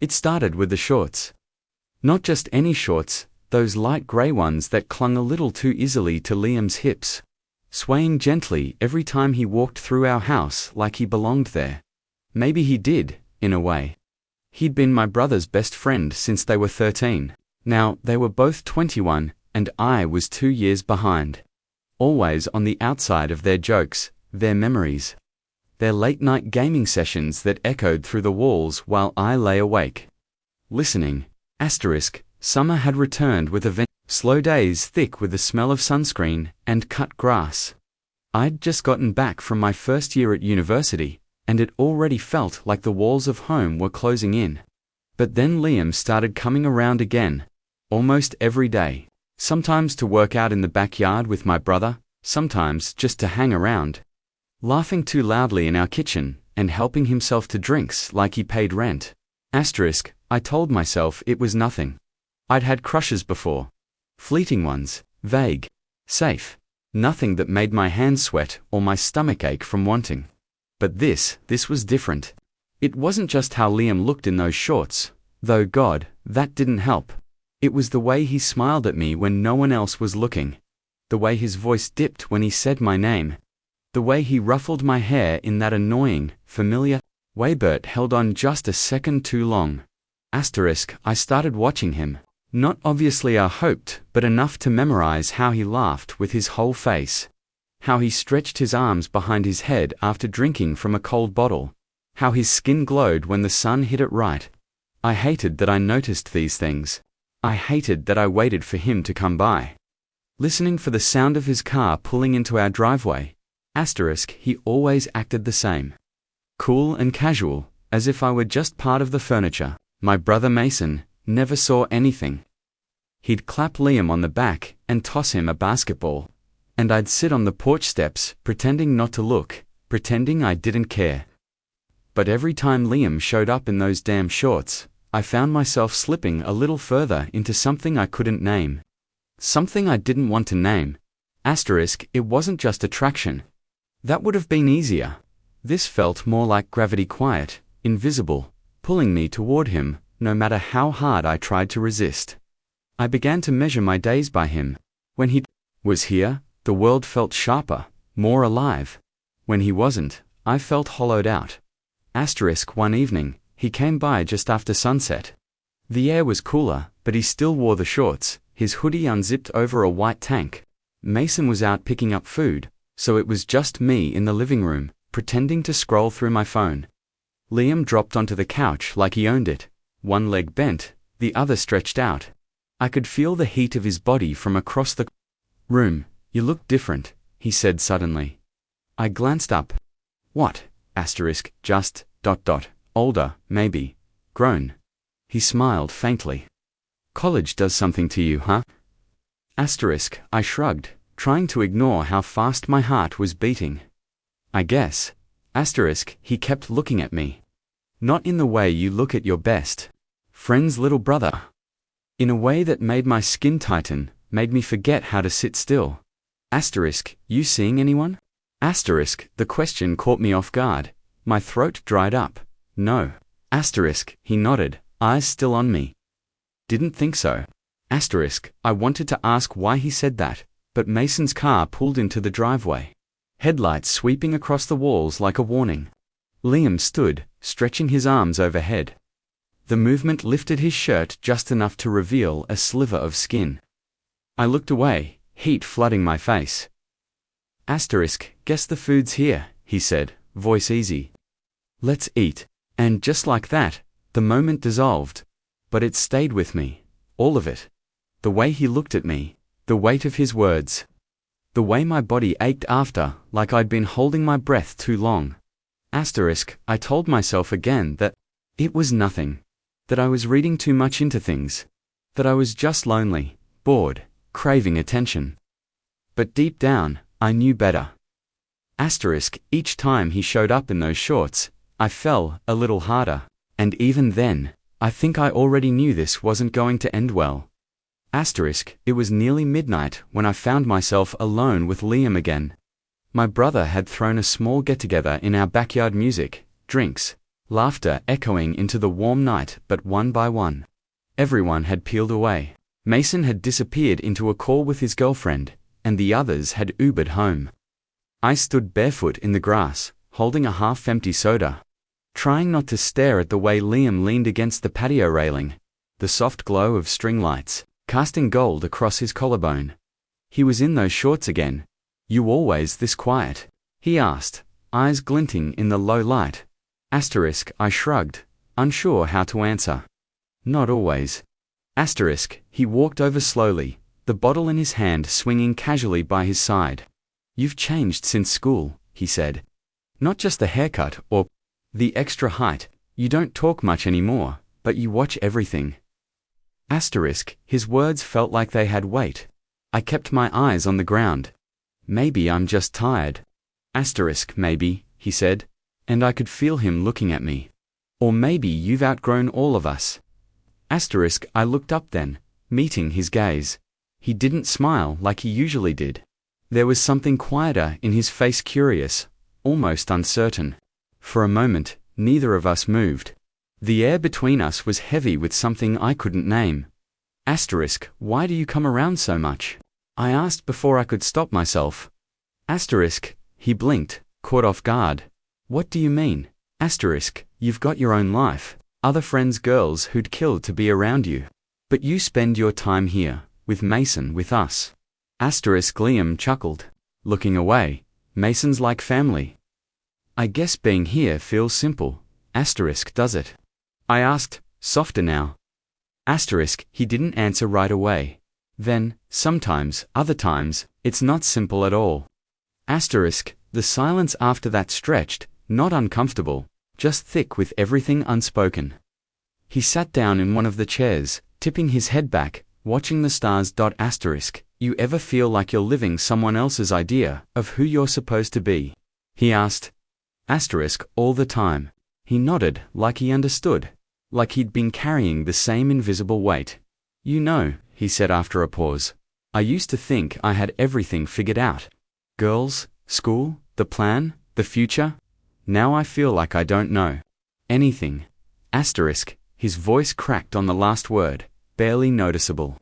It started with the shorts. Not just any shorts, those light grey ones that clung a little too easily to Liam's hips, swaying gently every time he walked through our house like he belonged there. Maybe he did, in a way. He'd been my brother's best friend since they were 13. Now, they were both 21, and I was 2 years behind. Always on the outside of their jokes, their memories. Their late-night gaming sessions that echoed through the walls while I lay awake. Listening. Summer had returned with a slow days thick with the smell of sunscreen and cut grass. I'd just gotten back from my first year at university, and it already felt like the walls of home were closing in. But then Liam started coming around again, almost every day. Sometimes to work out in the backyard with my brother, sometimes just to hang around. Laughing too loudly in our kitchen, and helping himself to drinks like he paid rent. I told myself it was nothing. I'd had crushes before. Fleeting ones, vague, safe. Nothing that made my hands sweat or my stomach ache from wanting. But this was different. It wasn't just how Liam looked in those shorts, though God, that didn't help. It was the way he smiled at me when no one else was looking. The way his voice dipped when he said my name. The way he ruffled my hair in that annoying, familiar way. Bert held on just a second too long. I started watching him. Not obviously I hoped, but enough to memorize how he laughed with his whole face. How he stretched his arms behind his head after drinking from a cold bottle. How his skin glowed when the sun hit it right. I hated that I noticed these things. I hated that I waited for him to come by. Listening for the sound of his car pulling into our driveway. He always acted the same. Cool and casual, as if I were just part of the furniture. My brother Mason never saw anything. He'd clap Liam on the back and toss him a basketball. And I'd sit on the porch steps, pretending not to look, pretending I didn't care. But every time Liam showed up in those damn shorts, I found myself slipping a little further into something I couldn't name. Something I didn't want to name. It wasn't just attraction. That would have been easier. This felt more like gravity, quiet, invisible, pulling me toward him, no matter how hard I tried to resist. I began to measure my days by him. When he was here, the world felt sharper, more alive. When he wasn't, I felt hollowed out. One evening, he came by just after sunset. The air was cooler, but he still wore the shorts, his hoodie unzipped over a white tank. Mason was out picking up food, so it was just me in the living room, pretending to scroll through my phone. Liam dropped onto the couch like he owned it, one leg bent, the other stretched out. I could feel the heat of his body from across the room. You look different, he said suddenly. I glanced up. What? Just, ... older, maybe. Grown. He smiled faintly. College does something to you, huh? I shrugged, trying to ignore how fast my heart was beating. I guess. He kept looking at me. Not in the way you look at your best friend's little brother. In a way that made my skin tighten, made me forget how to sit still. You seeing anyone? The question caught me off guard. My throat dried up. No. He nodded, eyes still on me. Didn't think so. I wanted to ask why he said that, but Mason's car pulled into the driveway. Headlights sweeping across the walls like a warning. Liam stood, stretching his arms overhead. The movement lifted his shirt just enough to reveal a sliver of skin. I looked away, heat flooding my face. Guess the food's here, he said, voice easy. Let's eat. And just like that, the moment dissolved. But it stayed with me. All of it. The way he looked at me. The weight of his words. The way my body ached after, like I'd been holding my breath too long. I told myself again that it was nothing. That I was reading too much into things. That I was just lonely, bored, craving attention. But deep down, I knew better. Each time he showed up in those shorts, I fell a little harder. And even then, I think I already knew this wasn't going to end well. It was nearly midnight when I found myself alone with Liam again. My brother had thrown a small get-together in our backyard, music, drinks, laughter echoing into the warm night, but one by one, everyone had peeled away. Mason had disappeared into a call with his girlfriend, and the others had Ubered home. I stood barefoot in the grass, holding a half-empty soda, trying not to stare at the way Liam leaned against the patio railing, the soft glow of string lights, casting gold across his collarbone. He was in those shorts again. "You always this quiet?" he asked, eyes glinting in the low light. I shrugged, unsure how to answer. "Not always." He walked over slowly, the bottle in his hand swinging casually by his side. "You've changed since school," he said. "Not just the haircut or the extra height. You don't talk much anymore, but you watch everything." His words felt like they had weight. I kept my eyes on the ground. "Maybe I'm just tired." "Maybe," he said, and I could feel him looking at me. "Or maybe you've outgrown all of us." I looked up then, meeting his gaze. He didn't smile like he usually did. There was something quieter in his face, curious, almost uncertain. For a moment, neither of us moved. The air between us was heavy with something I couldn't name. "Why do you come around so much?" I asked before I could stop myself. He blinked, caught off guard. "What do you mean?" "You've got your own life, other friends, girls who'd kill to be around you. But you spend your time here, with Mason, with us." Liam chuckled, looking away. "Mason's like family." "I guess being here feels simple, does it?" I asked, softer now. He didn't answer right away. Then, sometimes, other times, it's not simple at all. The silence after that stretched, not uncomfortable, just thick with everything unspoken. He sat down in one of the chairs, tipping his head back, watching the stars. "You ever feel like you're living someone else's idea of who you're supposed to be?" he asked. "All the time." He nodded, like he understood, like he'd been carrying the same invisible weight. "You know," he said after a pause, "I used to think I had everything figured out. Girls, school, the plan, the future. Now I feel like I don't know anything." His voice cracked on the last word, barely noticeable.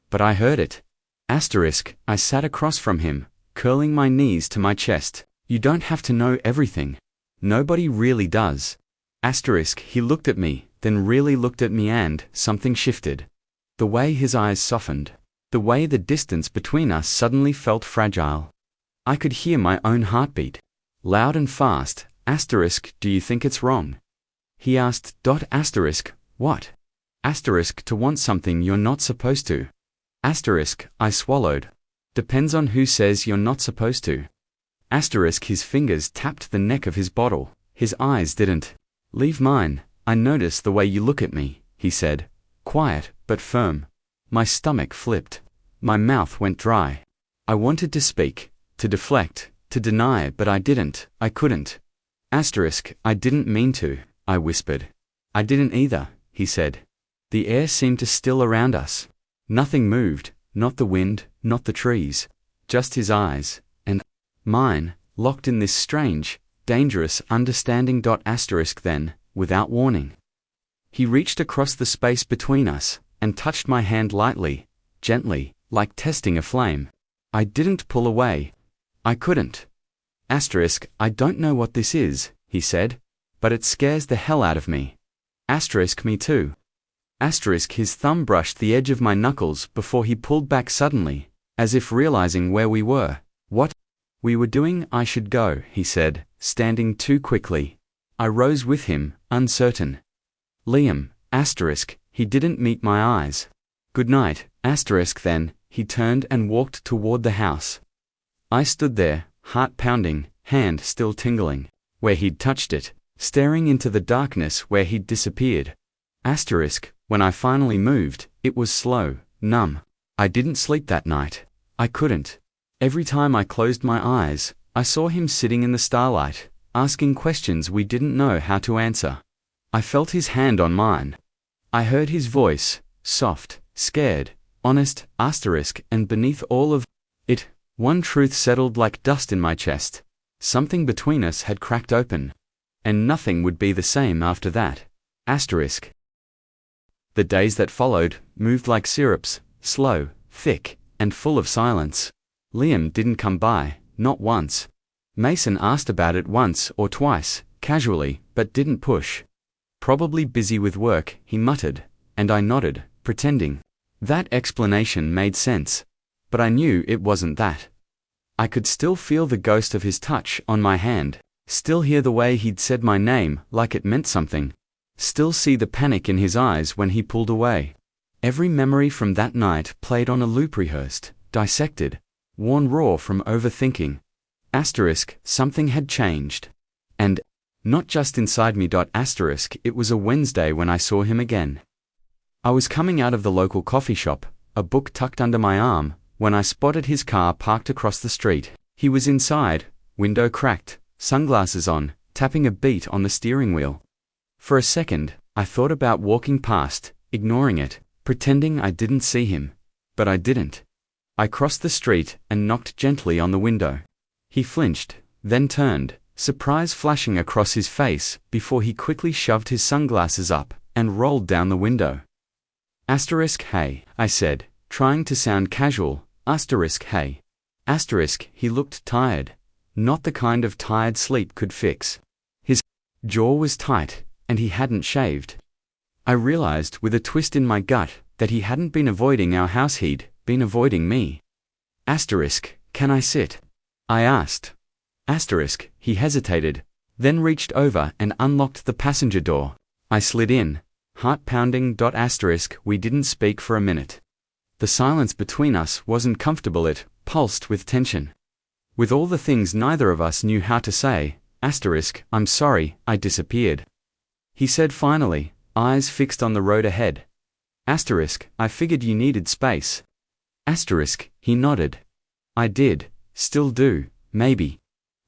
But I heard it. I sat across from him, curling my knees to my chest. "You don't have to know everything. Nobody really does." He looked at me, then really looked at me, and something shifted. The way his eyes softened, the way the distance between us suddenly felt fragile. I could hear my own heartbeat, loud and fast. "Do you think it's wrong?" he asked. "What?" "To want something you're not supposed to." I swallowed. "Depends on who says you're not supposed to." His fingers tapped the neck of his bottle. His eyes didn't. "Leave mine. I notice the way you look at me," he said, quiet but firm. My stomach flipped. My mouth went dry. I wanted to speak, to deflect, to deny, but I didn't. I couldn't. "I didn't mean to," I whispered. "I didn't either," he said. The air seemed to still around us. Nothing moved, not the wind, not the trees. Just his eyes, and mine, locked in this strange, dangerous understanding. Then, without warning, he reached across the space between us, and touched my hand lightly, gently, like testing a flame. I didn't pull away. I couldn't. "I don't know what this is," he said, "but it scares the hell out of me." Me too. His thumb brushed the edge of my knuckles before he pulled back suddenly, as if realizing where we were. "What we were doing, I should go," he said, standing too quickly. I rose with him, uncertain. "Liam, he didn't meet my eyes. "Good night, Then, he turned and walked toward the house. I stood there, heart pounding, hand still tingling, where he'd touched it, staring into the darkness where he'd disappeared. When I finally moved, it was slow, numb. I didn't sleep that night. I couldn't. Every time I closed my eyes, I saw him sitting in the starlight, asking questions we didn't know how to answer. I felt his hand on mine. I heard his voice, soft, scared, honest, and beneath all of it, one truth settled like dust in my chest. Something between us had cracked open. And nothing would be the same after that. Asterisk. The days that followed moved like syrups, slow, thick, and full of silence. Liam didn't come by, not once. Mason asked about it once or twice, casually, but didn't push. Probably busy with work, he muttered, and I nodded, pretending. That explanation made sense. But I knew it wasn't that. I could still feel the ghost of his touch on my hand, still hear the way he'd said my name like it meant something, still see the panic in his eyes when he pulled away. Every memory from that night played on a loop, rehearsed, dissected, worn raw from overthinking. Asterisk, something had changed. And, not just inside me. Asterisk, it was a Wednesday when I saw him again. I was coming out of the local coffee shop, a book tucked under my arm, when I spotted his car parked across the street. He was inside, window cracked, sunglasses on, tapping a beat on the steering wheel. For a second, I thought about walking past, ignoring it, pretending I didn't see him. But I didn't. I crossed the street and knocked gently on the window. He flinched, then turned, surprise flashing across his face before he quickly shoved his sunglasses up and rolled down the window. Asterisk, hey, I said, trying to sound casual. Asterisk, hey. Asterisk, he looked tired. Not the kind of tired sleep could fix. His jaw was tight, and he hadn't shaved. I realized with a twist in my gut that he hadn't been avoiding our house, he'd been avoiding me. Asterisk, can I sit? I asked. Asterisk, he hesitated, then reached over and unlocked the passenger door. I slid in, heart pounding. Asterisk, we didn't speak for a minute. The silence between us wasn't comfortable, it pulsed with tension. With all the things neither of us knew how to say, asterisk, I'm sorry, I disappeared. He said finally, eyes fixed on the road ahead. Asterisk, I figured you needed space. Asterisk, he nodded. I did, still do, maybe.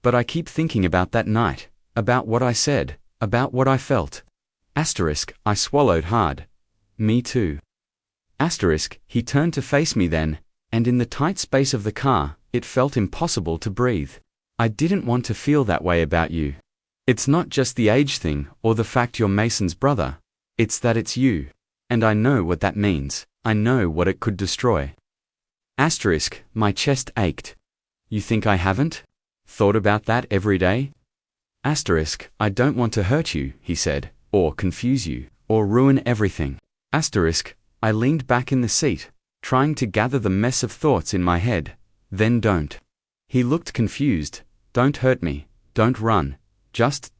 But I keep thinking about that night, about what I said, about what I felt. Asterisk, I swallowed hard. Me too. Asterisk, he turned to face me then, and in the tight space of the car, it felt impossible to breathe. I didn't want to feel that way about you. It's not just the age thing or the fact you're Mason's brother. It's that it's you. And I know what that means. I know what it could destroy. Asterisk, my chest ached. You think I haven't? Thought about that every day? Asterisk, I don't want to hurt you, he said, or confuse you, or ruin everything. Asterisk, I leaned back in the seat, trying to gather the mess of thoughts in my head. Then don't. He looked confused. Don't hurt me. Don't run. Just ...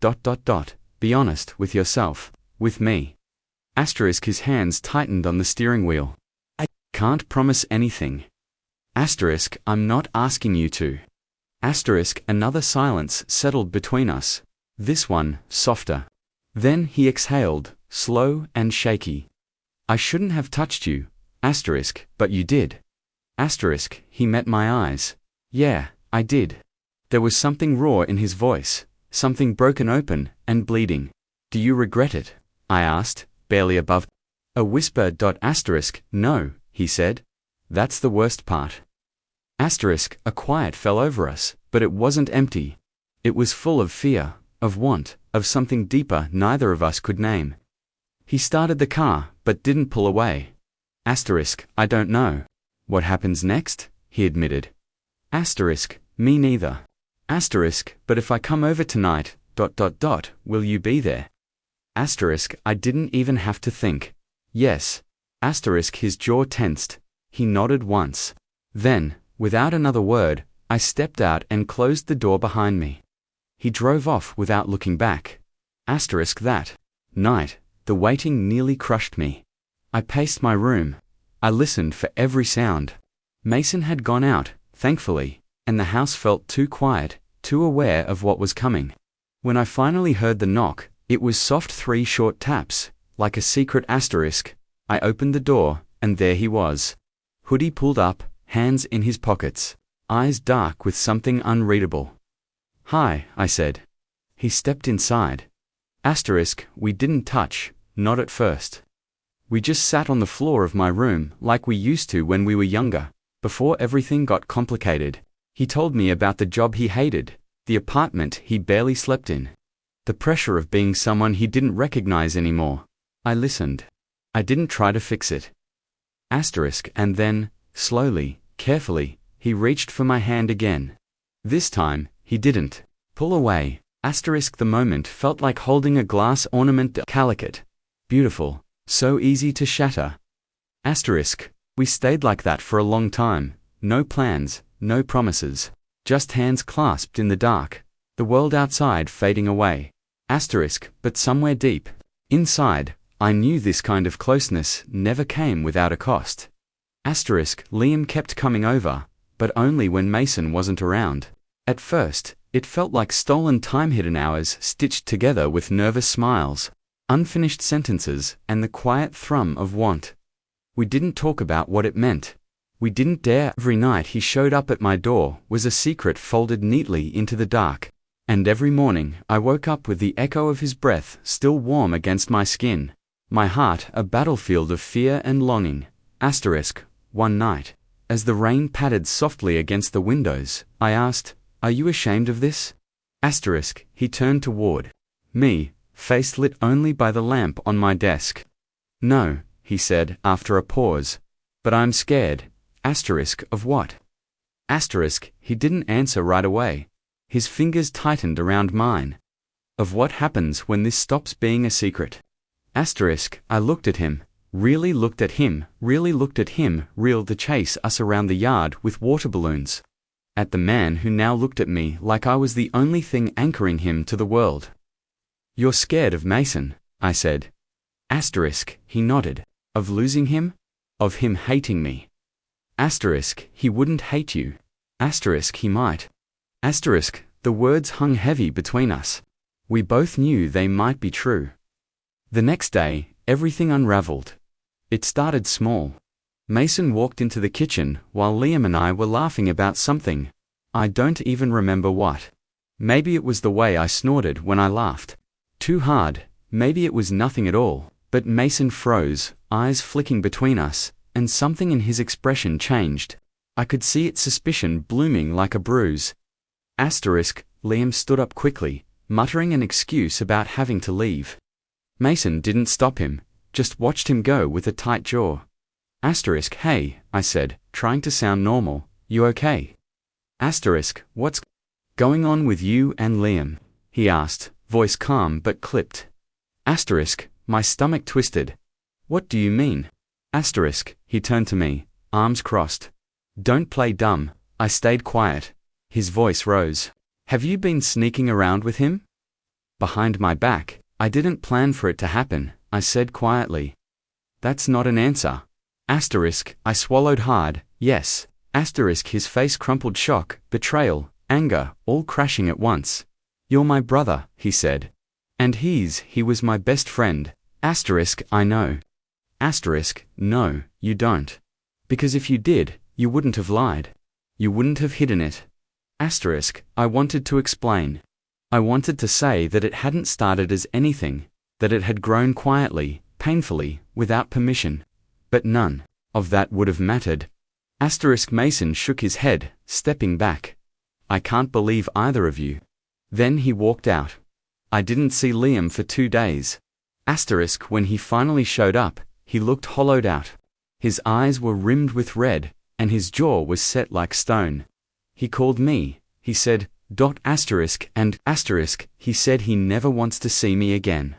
Be honest with yourself. With me. Asterisk, his hands tightened on the steering wheel. I can't promise anything. Asterisk, I'm not asking you to. Asterisk, another silence settled between us. This one, softer. Then he exhaled, slow and shaky. I shouldn't have touched you, asterisk, but you did. Asterisk, he met my eyes. Yeah, I did. There was something raw in his voice, something broken open and bleeding. Do you regret it? I asked, barely above a whisper. Asterisk, no, he said. That's the worst part. Asterisk, a quiet fell over us, but it wasn't empty. It was full of fear, of want, of something deeper neither of us could name. He started the car, but didn't pull away. Asterisk, I don't know. What happens next? He admitted. Asterisk, me neither. Asterisk, but if I come over tonight, ... will you be there? Asterisk, I didn't even have to think. Yes. Asterisk, his jaw tensed. He nodded once. Then, without another word, I stepped out and closed the door behind me. He drove off without looking back. Asterisk, that night, the waiting nearly crushed me. I paced my room. I listened for every sound. Mason had gone out, thankfully, and the house felt too quiet, too aware of what was coming. When I finally heard the knock, it was soft 3 short taps, like a secret asterisk. I opened the door, and there he was. Hoodie pulled up, hands in his pockets, eyes dark with something unreadable. Hi, I said. He stepped inside. Asterisk, we didn't touch, not at first. We just sat on the floor of my room like we used to when we were younger, before everything got complicated. He told me about the job he hated, the apartment he barely slept in. The pressure of being someone he didn't recognize anymore. I listened. I didn't try to fix it. And then, slowly, carefully, he reached for my hand again. This time, he didn't pull away. The moment felt like holding a glass ornament, delicate, beautiful, so easy to shatter. We stayed like that for a long time, no plans, no promises, just hands clasped in the dark, the world outside fading away. But somewhere deep inside, I knew this kind of closeness never came without a cost. Liam kept coming over, but only when Mason wasn't around. At first, it felt like stolen time, hidden hours stitched together with nervous smiles, unfinished sentences, and the quiet thrum of want. We didn't talk about what it meant. We didn't dare. Every night he showed up at my door was a secret folded neatly into the dark. And every morning I woke up with the echo of his breath still warm against my skin. My heart a battlefield of fear and longing. One night, as the rain pattered softly against the windows, I asked, "Are you ashamed of this?" He turned toward me, face lit only by the lamp on my desk. "No," he said after a pause. "But I'm scared." Of what? He didn't answer right away. His fingers tightened around mine. Of what happens when this stops being a secret. I looked at him, really looked at him, reeled to chase us around the yard with water balloons. At the man who now looked at me like I was the only thing anchoring him to the world. "You're scared of Mason," I said. He nodded. "Of losing him? Of him hating me?" He wouldn't hate you. He might. The words hung heavy between us. We both knew they might be true. The next day, everything unraveled. It started small. Mason walked into the kitchen while Liam and I were laughing about something. I don't even remember what. Maybe it was the way I snorted when I laughed too hard, maybe it was nothing at all, but Mason froze, eyes flicking between us, and something in his expression changed. I could see its suspicion blooming like a bruise. Liam stood up quickly, muttering an excuse about having to leave. Mason didn't stop him, just watched him go with a tight jaw. "Hey," I said, trying to sound normal, "you okay?" "What's going on with you and Liam?" he asked, voice calm but clipped. My stomach twisted. "What do you mean?" He turned to me, arms crossed. "Don't play dumb." I stayed quiet. His voice rose. "Have you been sneaking around with him?" Behind my back. "I didn't plan for it to happen," I said quietly. "That's not an answer." I swallowed hard. "Yes." His face crumpled, shock, betrayal, anger, all crashing at once. "You're my brother," he said. "And he was my best friend." I know. No, you don't. Because if you did, you wouldn't have lied. You wouldn't have hidden it. I wanted to explain. I wanted to say that it hadn't started as anything, that it had grown quietly, painfully, without permission. But none of that would have mattered. Mason shook his head, stepping back. "I can't believe either of you." Then he walked out. I didn't see Liam for 2 days. When he finally showed up, he looked hollowed out. His eyes were rimmed with red, and his jaw was set like stone. He called me, he said, he said he never wants to see me again.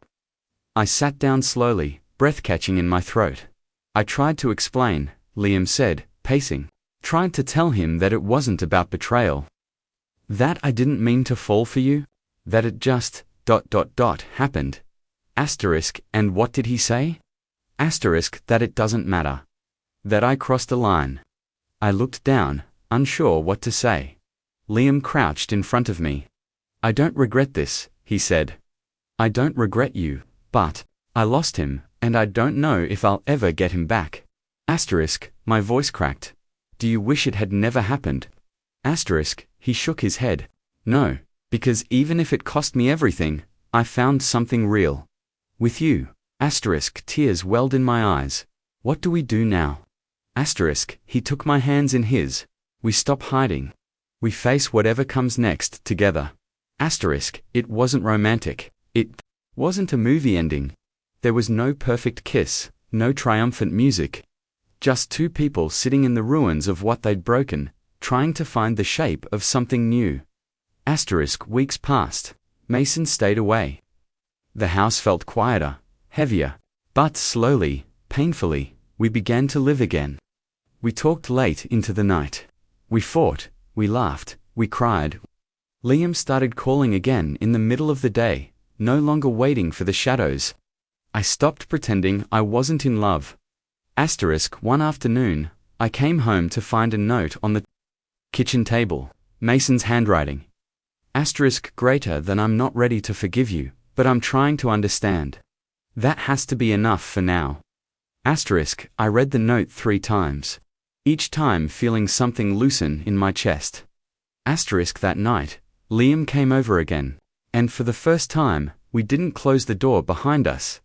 I sat down slowly, breath catching in my throat. "I tried to explain," Liam said, pacing. "Tried to tell him that it wasn't about betrayal. That I didn't mean to fall for you. That it just, happened." And what did he say? That it doesn't matter. That I crossed a line. I looked down, unsure what to say. Liam crouched in front of me. "I don't regret this," he said. "I don't regret you, but I lost him, and I don't know if I'll ever get him back." My voice cracked. "Do you wish it had never happened?" He shook his head. "No, because even if it cost me everything, I found something real. With you." Tears welled in my eyes. "What do we do now?" He took my hands in his. "We stop hiding. We face whatever comes next together." It wasn't romantic. It wasn't a movie ending. There was no perfect kiss, no triumphant music. Just two people sitting in the ruins of what they'd broken, trying to find the shape of something new. Weeks passed. Mason stayed away. The house felt quieter, heavier. But slowly, painfully, we began to live again. We talked late into the night. We fought, we laughed, we cried. Liam started calling again in the middle of the day, no longer waiting for the shadows. I stopped pretending I wasn't in love. One afternoon, I came home to find a note on the kitchen table, Mason's handwriting. Greater than I'm not ready to forgive you, but I'm trying to understand. That has to be enough for now. I read the note 3 times. Each time feeling something loosen in my chest. That night, Liam came over again. And for the first time, we didn't close the door behind us.